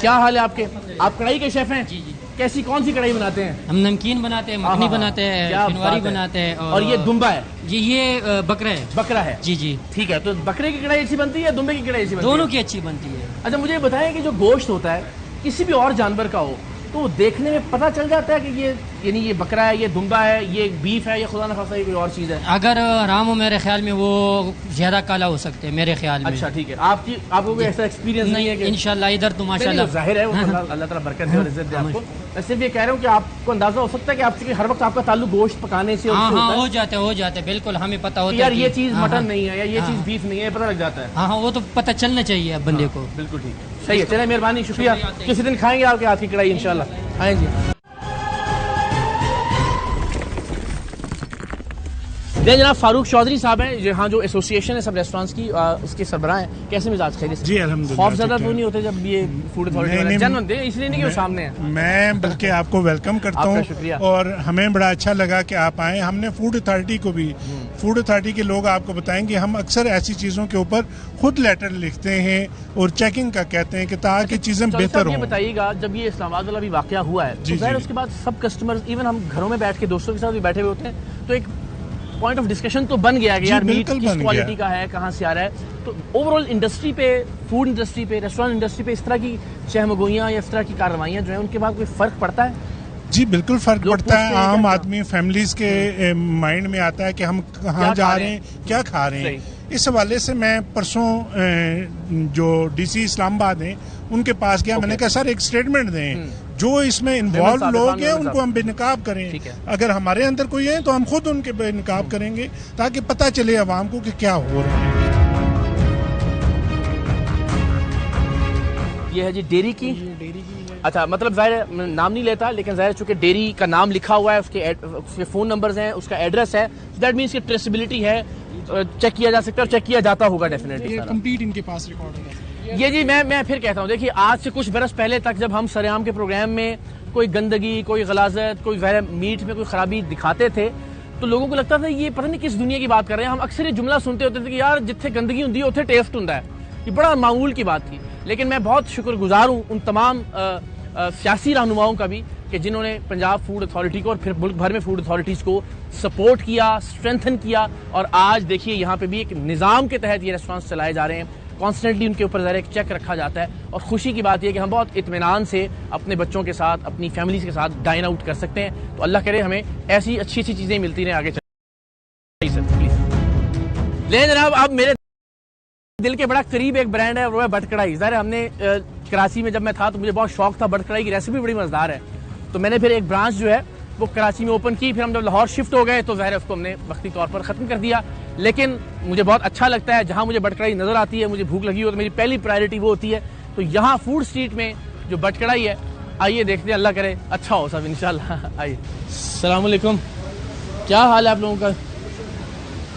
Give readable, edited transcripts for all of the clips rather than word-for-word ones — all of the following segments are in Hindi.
क्या हाल है आपके? आप कढ़ाई के शेफ हैं? जी जी। कैसी कौन सी कढ़ाई बनाते हैं? हम नमकीन बनाते हैं, मखनी बनाते हैं, शिनवारी बनाते हैं। और ये दुम्बा है? जी ये बकरा है। बकरा है? जी जी। ठीक है, तो बकरे की कढ़ाई अच्छी बनती है या दुम्बे की कढ़ाई अच्छी बनती है? दोनों की अच्छी बनती है। अच्छा, मुझे बताएं कि जो गोश्त होता है किसी भी और जानवर का हो तो देखने में पता चल जाता है कि ये यानी ये बकरा है, ये दुम्बा है, ये बीफ है, या खुदा न खास्ता ये कोई और चीज़ है? अगर हराम हो मेरे ख्याल में वो ज़्यादा काला हो सकते हैं मेरे ख्याल में। अच्छा ठीक है, आपको कोई ऐसा एक्सपीरियंस नहीं है कि? इंशाल्लाह इधर तो माशाल्लाह जाहिर है वो अल्लाह ताला बरकत दे और इज्जत दे आपको। मैं सिर्फ ये कह रहा हूँ कि आपको अंदाजा हो सकता है कि आपसे हर वक्त आपका ताल्लुक गोश्त पकाने से हाँ हाँ हो जाते हैं बिल्कुल, हमें पता होता है यार ये चीज़ मटन नहीं है या ये चीज़ बीफ नहीं है, पता लग जाता है। हाँ हाँ वो तो पता चलना चाहिए अब बंदे को। बिल्कुल ठीक है, सही है, चले मेहरबानी, शुक्रिया। किसी दिन खाएंगे आपके हाथ की कढ़ाई इंशाल्लाह। आए जी। दे जनाब फारूक चौधरी साहब हैं यहाँ जो एसोसिएशन है सब रेस्टोरेंट्स की, उसके सरबराह हैं। कैसे मिजाज खैरियत से? जी अल्हम्दुलिल्लाह। खौफ ज़्यादा तो नहीं होते जब ये फूड अथॉरिटी जनरल दे, इसलिए नहीं कि वो सामने है? मैं बल्कि आपको वेलकम करता हूँ शुक्रिया। और हमें बड़ा अच्छा लगा कि आप आए। हमने फूड अथॉरिटी को भी, फूड अथॉरिटी के लोग आपको बताएंगे, हम अक्सर ऐसी चीज़ों के ऊपर खुद लेटर लिखते हैं और चेकिंग का कहते हैं कि ताकि चीज़ें बेहतर हों। बताइएगा, जब ये इस्लामाबाद वाला भी वाकया हुआ है तो ज़ाहिर उसके बाद सब कस्टमर्स, इवन हम घरों में बैठ के दोस्तों के साथ भी बैठे हुए होते हैं, तो एक पॉइंट ऑफ डिस्कशन तो बन गया कि यार मीट किस क्वालिटी का है, कहाँ से आ रहा है। तो ओवरऑल इंडस्ट्री पे, फूड इंडस्ट्री पे, रेस्टोरेंट इंडस्ट्री पे इस तरह की चहमगोइयाँ या इस तरह की कार्रवाइयाँ जो है उनके बाद कोई फ़र्क पड़ता है? जी बिल्कुल फ़र्क पड़ता है। आम आदमी फैमिलीज़ के माइंड में आता है कि हम कहाँ जा रहे हैं, क्या खा रहे हैं। इस हवाले से मैं परसों जो डीसी इस्लामाबाद हैं उनके पास गया। मैंने कहा सर एक स्टेटमेंट दें, जो इसमें इन्वॉल्व लोग हैं उनको हम बेनकाब करें। अगर हमारे अंदर कोई है तो हम खुद उनके बेनकाब करेंगे ताकि पता चले अवाम को कि क्या हो रहा है। ये है जी डेयरी की। अच्छा, मतलब ज़ाहिर नाम नहीं लेता, लेकिन ज़ाहिर चूंकि डेयरी का नाम लिखा हुआ है, उसके फ़ोन नंबर्स हैं, उसका एड्रेस है, दैट मीन्स की ट्रेसेबिलिटी है, चेक किया जा सकता है और चेक किया जाता होगा डेफिनेटली। कंप्लीट इनके पास रिकॉर्ड है। ये जी मैं फिर कहता हूँ, देखिए आज से कुछ बरस पहले तक जब हम सरेआम के प्रोग्राम में कोई गंदगी, कोई गलाजत, कोई ज़ाहिर मीट में कोई ख़राबी दिखाते थे तो लोगों को लगता था ये पता नहीं किस दुनिया की बात कर रहे हैं। हम अक्सर ये जुमला सुनते होते थे कि यार जिथे गंदगी होंगी उत्थे टेस्ट होंदा है। ये बड़ा मामूल की बात थी। लेकिन मैं बहुत शुक्रगुजार हूँ उन तमाम सियासी रहनुमाओं का भी कि जिन्होंने पंजाब फूड अथॉरिटी को और फिर मुल्क भर में फूड अथॉरिटीज़ को सपोर्ट किया, स्ट्रेंथन किया, और आज देखिए यहाँ पे भी एक निज़ाम के तहत ये रेस्टोरेंट्स चलाए जा रहे हैं। कॉन्स्टेंटली उनके ऊपर ज़रा एक चेक रखा जाता है और खुशी की बात यह कि हम बहुत इत्मीनान से अपने बच्चों के साथ, अपनी फैमिलीज़ के साथ डाइन आउट कर सकते हैं। तो अल्लाह करे हमें ऐसी अच्छी अच्छी चीज़ें मिलती रहें आगे चल। लेकिन जनाब अब मेरे दिल के बड़ा करीब एक ब्रांड है, वो है बट कढ़ाई। ज़ाहिर हमने कराची में जब मैं था तो मुझे बहुत शौक था, बट कढ़ाई की रेसिपी बड़ी मज़ेदार है, तो मैंने फिर एक ब्रांच जो है वो कराची में ओपन की। फिर हम जब लाहौर शिफ्ट हो गए तो ज़ाहिर उसको हमने वक्ती तौर पर ख़त्म कर दिया। लेकिन मुझे बहुत अच्छा लगता है, जहाँ मुझे बट कढ़ाई नज़र आती है, मुझे भूख लगी हो तो मेरी पहली प्रायोरिटी वो होती है। तो यहाँ फूड स्ट्रीट में जो बट कढ़ाई है, आइए देखते हैं, अल्लाह करे अच्छा हो सब इंशाल्लाह। आइए। अस्सलाम वालेकुम, क्या हाल है आप लोगों का?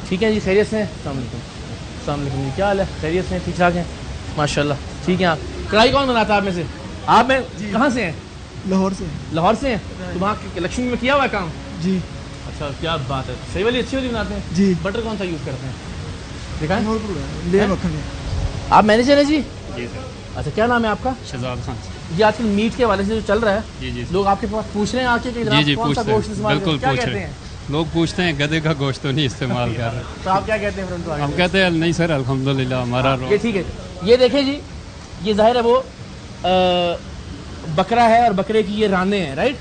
ठीक है जी, खैरियत से? अस्सलाम वालेकुम जी, क्या हाल है? खैरियत से? ठीक ठाक है माशाल्लाह। ठीक है। आप कढ़ाई कौन बनाता है आप में से? आप में कहाँ से हैं? लाहौर से। लाहौर से हैं? तो वहाँ लक्ष्मी में किया हुआ है काम? जी। अच्छा, क्या बात है, सही वाली अच्छी वाली बनाते हैं जी। बटर कौन सा यूज़ करते हैं? दिखाएं। आप मैनेजर हैं जी? जी सर। अच्छा, क्या नाम है आपका? शहजाद खान। ये आजकल मीट के हवाले से जो चल रहा है, जी जी लोग आपके पास पूछ रहे हैं आके कि जी जी कौन सा गोश्त इस्तेमाल बिल्कुल क्या पूछ कहते रहे हैं? हैं। लोग पूछते हैं गधे का गोश्त तो नहीं इस्तेमाल कर रहे। तो आप क्या कहते हैं फिर उनको? हम कहते हैं नहीं सर अल्हम्दुलिल्लाह हमारा ये ठीक है। ये देखें जी, ये जाहिर है वो बकरा है और बकरे की ये रानें हैं, राइट?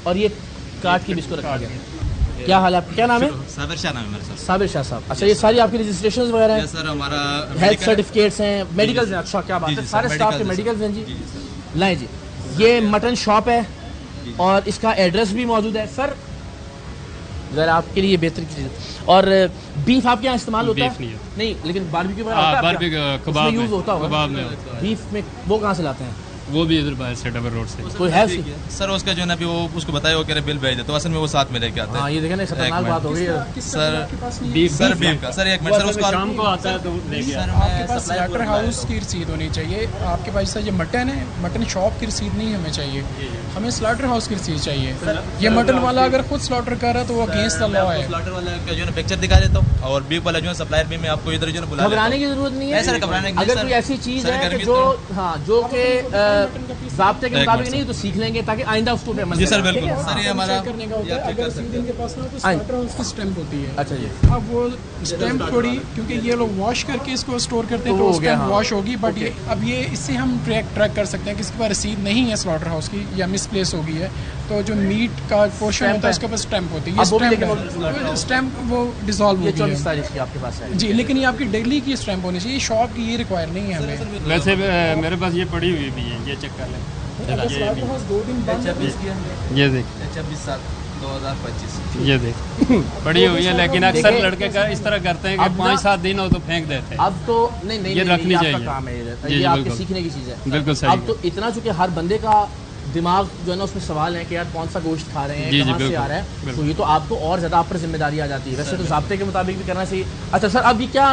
और ये काट के इसको रखा गया। क्या हाल है आपका? क्या नाम है? साबिर शाह नाम है मेरा सर। साबिर शाह साहब। अच्छा, ये सारी आपकी रजिस्ट्रेशन वगैरह हैं? सर हमारा हेल्थ सर्टिफिकेट्स हैं, मेडिकल्स हैं? अच्छा, क्या बात है, सारे स्टाफ के मेडिकल्स हैं जी। लाएं जी, ये मटन शॉप है और इसका एड्रेस भी मौजूद है। सर ज़रा आपके लिए बेहतर की चीज़। और बीफ आपके यहाँ इस्तेमाल होता है? नहीं, लेकिन बारबेक्यू में यूज़ होता होगा। कबाब में बीफ में वो कहाँ से लाते हैं? वो भी इधर बाहर से डबल रोड से। कोई है सर उसका जो है ना अभी वो उसको बताया वो कह रहे बिल भेज दे, तो असल में वो साथ में लेके आते हैं। हाँ ये देखें ना, खतरनाक बात हो गई सर बीफ का सर एक मिनट सर उसको शाम को आता है तो लेके आपके पास स्लॉटर हाउस की रसीद होनी चाहिए। आपके पास ये मटन है, मटन शॉप की रसीद नहीं हमें चाहिए, हमें स्लॉटर हाउस की रसीद चाहिए। ये मटन वाला अगर खुद स्लॉटर कर रहा है तो वो अगेंस्ट द लॉ है। स्लॉटर वाला का जो है पिक्चर दिखा देता हूँ, और बीफ वाला जो है सप्लायर भी मैं आपको इधर जो है बुला घबराने की जरूरत नहीं है सर, घबराने की अगर कोई ऐसी चीज है कि जो हाँ जो के ज़ाब्ते के मुताबिक नहीं तो सीख लेंगे ताकि आइंदा उसको पे अमल जी सर करें। बिल्कुल सर ये हमारा करने का होता है। अगर रसीद इनके पास ना हो तो स्लॉटर हाउस की स्टैंप होती है। अच्छा जी, अब वो स्टैम्प थोड़ी, क्योंकि ये लोग वॉश करके इसको स्टोर करते हैं तो तो हो गया, स्टैम्प हाँ। वॉश होगी। बट ये अब ये इससे हम ट्रैक कर सकते हैं कि इसके पास रसीद नहीं है स्लॉटर हाउस की या मिसप्लेस हो गई है, तो जो मीट का पोर्शन होता है उसके पास स्टैम्प होती है। अब वो भी ये लेकिन स्टैम्प वो डिसॉल्व ये हो गई 24 है तारीख की आपके पास है जी, लेकिन ये आपकी डेली की स्टैम्प होनी चाहिए, शॉप की ये रिक्वायर नहीं है हमें। वैसे मेरे पास ये पड़ी हुई भी है, ये चेक कर लें। अगर स्लॉटर हाउस 2 दिन बंद है तो ये देख 26/7/2025 ये देख पड़ी हुई है, लेकिन अक्सर लड़के का इस तरह करते हैं कि अब ना- 5-7 दिन हो तो फेंक देते हैं। अब तो नहीं ये रखनी आपका चाहिए। काम है जी, ये जी, आपके बिल्कुल। सीखने की चीज़ है। बिल्कुल सही अब तो इतना चूंकि हर बंदे का दिमाग जो है ना उसमें सवाल है कि यार कौन सा गोश्त खा रहे हैं, जी, जी, कहाँ से बिल्कुल, आ रहा है, तो बिल्कुल। ये तो आपको और ज़्यादा आप पर जिम्मेदारी आ जाती है। वैसे तो ज़ाब्ते के मुताबिक भी करना चाहिए। अच्छा सर, अब ये क्या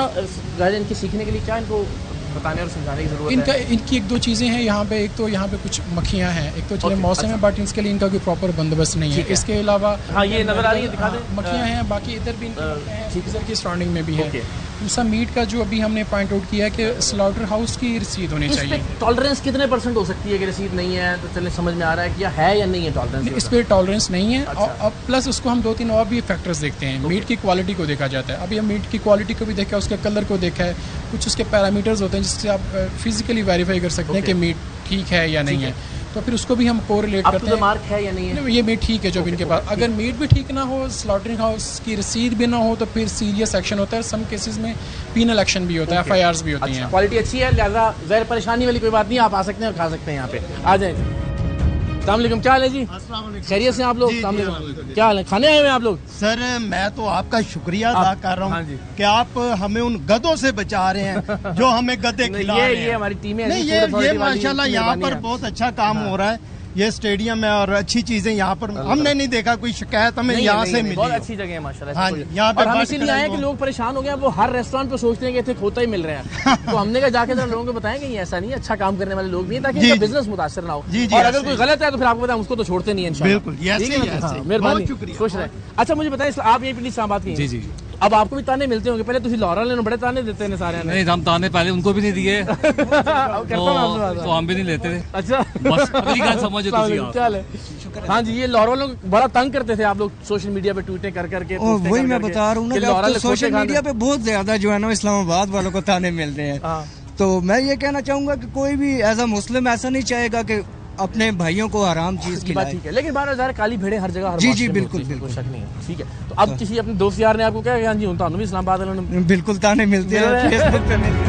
इनके सीखने के लिए क्या इनको बताने और समझाने की जरूरत इनका है? इनकी 1-2 चीज़ें हैं यहाँ पे। एक तो यहाँ पे कुछ मक्खियाँ हैं, एक तो चले Okay, मौसम है, बट इसके लिए इनका कोई प्रॉपर बंदोबस्त नहीं है। ठीक है। इसके अलावा हाँ ये नजर आ रही है, दिखा दें। मक्खियाँ हैं, बाकी इधर भी इनकी मक्खियाँ हैं, ठीक है। इधर की सराउंडिंग में भी है। Okay. दूसरा मीट का जो अभी हमने पॉइंट आउट किया है कि स्लॉटर हाउस की रसीद होनी इस पे चाहिए। टॉलरेंस कितने % हो सकती है कि रसीद नहीं है तो चले समझ में आ रहा है कि है या नहीं है टॉलरेंस? इस पे टॉलरेंस नहीं है। अच्छा। और अब प्लस उसको हम 2-3 और भी फैक्टर्स देखते हैं। मीट की क्वालिटी को देखा जाता है। अभी हम मीट की क्वालिटी को भी देखा, उसके कलर को देखा है, कुछ उसके पैरामीटर्स होते हैं जिससे आप फिजिकली वेरीफाई कर सकते हैं कि मीट ठीक है या नहीं है। तो फिर उसको भी हम कोरिलेट अप करते टू द हैं। मार्क है या नहीं है? नहीं, ये मीट ठीक है जो भी इनके पास। अगर मीट भी ठीक ना हो, स्लॉटरिंग हाउस की रसीद भी ना हो, तो फिर सीरियस एक्शन होता है। सम केसेस में पीनल एक्शन भी होता है, FIRs भी होती हैं। क्वालिटी अच्छी है, लिहाजा ज़ाहिर परेशानी वाली कोई बात नहीं, आप आ सकते हैं और खा सकते हैं यहाँ पे। आ जाए। अस्सलाम वालेकुम, क्या हाल है जी? खैरियत से आप लोग? अस्सलाम वालेकुम। क्या हाल है? खाने आए हुए हैं आप लोग? सर मैं तो आपका शुक्रिया अदा कर रहा हाँ जी। हूँ कि आप हमें उन गधों से बचा रहे हैं जो हमें गधे नहीं, खिला रहे हैं। ये हमारी टीमें नहीं ये माशाल्लाह यहाँ पर बहुत अच्छा काम हो रहा है। ये स्टेडियम है और अच्छी चीजें यहाँ पर हमने नहीं देखा कोई शिकायत हमें यहाँ से मिली बहुत हो। अच्छी जगह है माशाल्लाह। हाँ ऐसा जी, कोई- यहाँ पे और हम बात इसीलिए करें आए हैं कि वो- लोग परेशान हो गए हैं, वो हर रेस्टोरेंट पे सोचते हैं कि इतने खोता ही मिल रहे हैं। तो हमने कहा जाके जरा लोगों को बताएं कि ये ऐसा नहीं है, अच्छा काम करने वाले लोग भी हैं ताकि जी, इनका जी। बिजनेस मुतासर ना हो। जी, जी, और अगर ऐसे कोई ही। गलत है तो फिर आपको बताएं, उसको तो छोड़ते नहीं है इंशाल्लाह। बिल्कुल, ये ठीक ऐसे है ही, ना? ऐसे हाँ, ही। मेहरबानी, बहुत शुक्रिया। खुश रहे। अच्छा मुझे बताएं, आप यही पिछली इस्लामाबाद की हैं? जी जी अब आपको भी ताने मिलते होंगे, पहले तुझे लॉरल ने बड़े ताने देते हैं सारे ने। नहीं, हम ताने पहले उनको भी नहीं दिए करता हूं आपसे बात। तो हम भी नहीं लेते थे। अच्छा बस अगली बात समझो अस्सलाम तुसी वालेकुम, आप। क्या हाल है? हाँ जी, ये लॉरल लोग बड़ा तंग करते थे आप लोग सोशल मीडिया पे ट्वीटें कर करके। और पोस्टें वही कर मैं करके बता रहा हूँ ना कि कि अब लॉरल तो खोटे सोशल खाते- मीडिया पे बहुत ज्यादा जो है ना इस्लामाबाद वालों को ताने मिल रहे हैं। हाँ। तो मैं ये कहना चाहूंगा कि कोई भी एज अ मुस्लिम ऐसा नहीं चाहेगा कि अपने भाइयों को हराम चीज की बात खिलाए। ठीक है, लेकिन बार बार काली भेड़े हर जगह हर जी, माशरे जी, में बिल्कुल, होती हैं, कोई बिल्कुल। शक नहीं है। ठीक है, तो अब किसी अपने दोस्त यार ने आपको क्या, हाँ जी हूँ भी इस्लामाबाद वालों ने बिल्कुल ताने मिलते मिल रहे हैं, हैं। फेसबुक पे मिलते हैं।